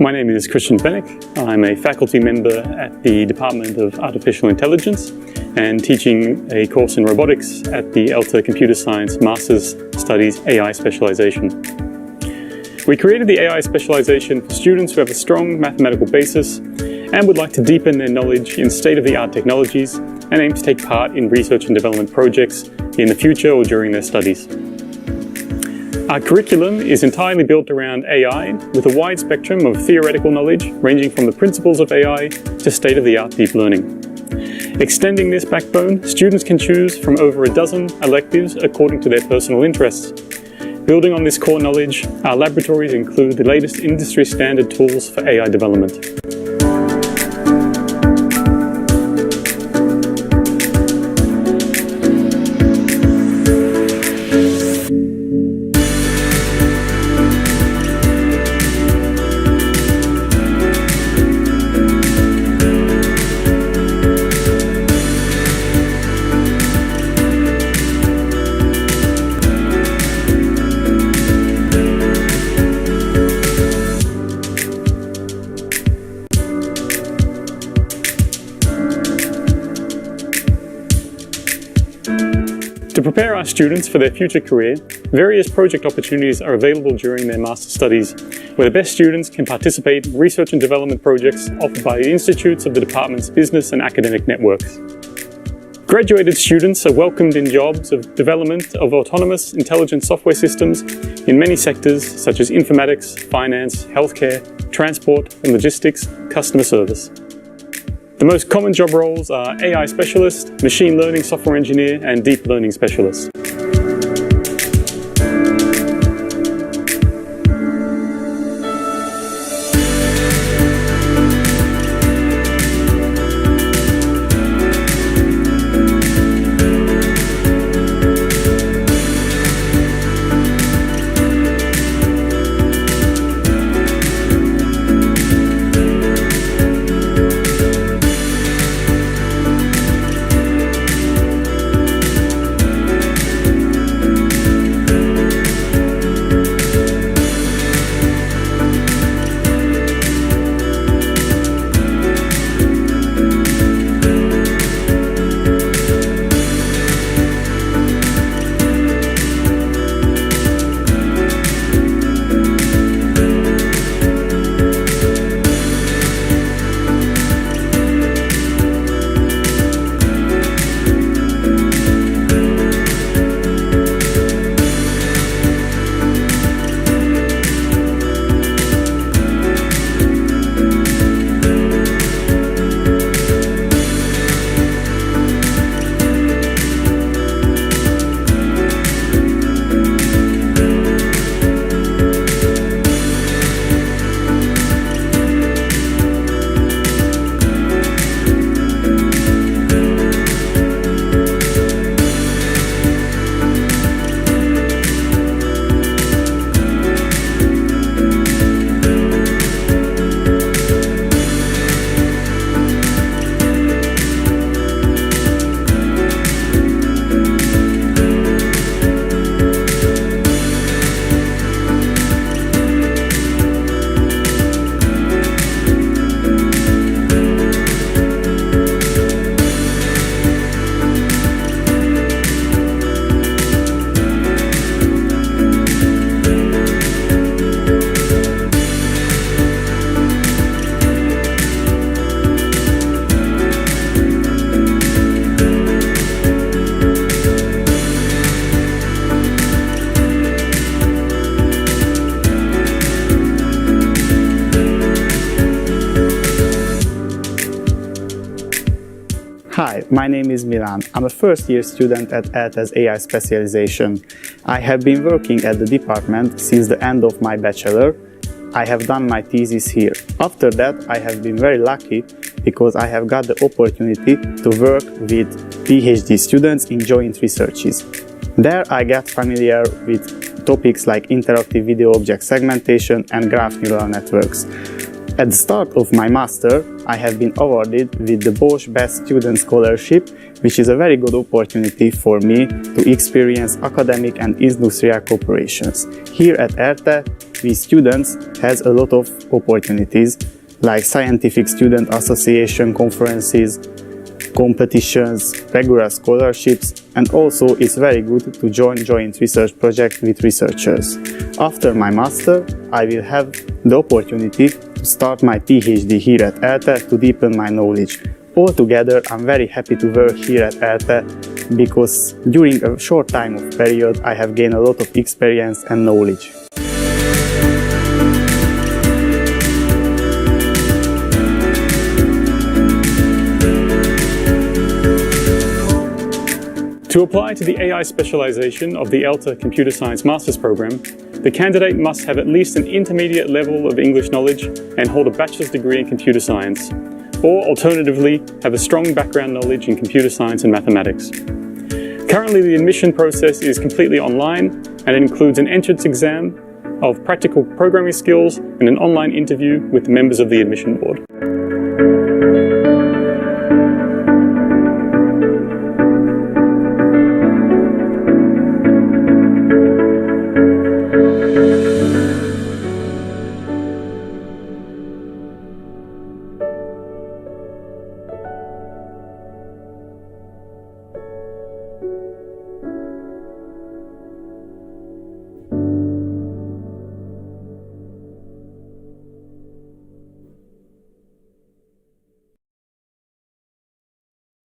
My name is Christian Fennick. I'm a faculty member at the Department of Artificial Intelligence and teaching a course in robotics at the ELTE Computer Science Master's Studies AI Specialization. We created the AI Specialization for students who have a strong mathematical basis and would like to deepen their knowledge in state-of-the-art technologies and aim to take part in research and development projects in the future or during their studies. Our curriculum is entirely built around AI with a wide spectrum of theoretical knowledge ranging from the principles of AI to state-of-the-art deep learning. Extending this backbone, students can choose from over a dozen electives according to their personal interests. Building on this core knowledge, our laboratories include the latest industry standard tools for AI development. To prepare our students for their future career, various project opportunities are available during their master's studies, where the best students can participate in research and development projects offered by the institutes of the department's business and academic networks. Graduated students are welcomed in jobs of development of autonomous intelligent software systems in many sectors such as informatics, finance, healthcare, transport and logistics, customer service. The most common job roles are AI specialist, machine learning software engineer, and deep learning specialist. Hi, my name is Milan. I'm a first-year student at ELTE's AI Specialization. I have been working at the department since the end of my bachelor. I have done my thesis here. After that, I have been very lucky because I have got the opportunity to work with PhD students in joint researches. There I got familiar with topics like interactive video object segmentation and graph neural networks. At the start of my master, I have been awarded with the Bosch Best Student Scholarship, which is a very good opportunity for me to experience academic and industrial cooperations. Here at ELTE, we students has a lot of opportunities, like scientific student association conferences, competitions, regular scholarships, and also it's very good to join joint research projects with researchers. After my master, I will have the opportunity to start my PhD here at ELTE to deepen my knowledge. Altogether, I'm very happy to work here at ELTE because during a short time of period, I have gained a lot of experience and knowledge. To apply to the AI specialization of the ELTE Computer Science Master's Program, the candidate must have at least an intermediate level of English knowledge and hold a bachelor's degree in computer science, or alternatively, have a strong background knowledge in computer science and mathematics. Currently, the admission process is completely online and it includes an entrance exam of practical programming skills and an online interview with the members of the admission board.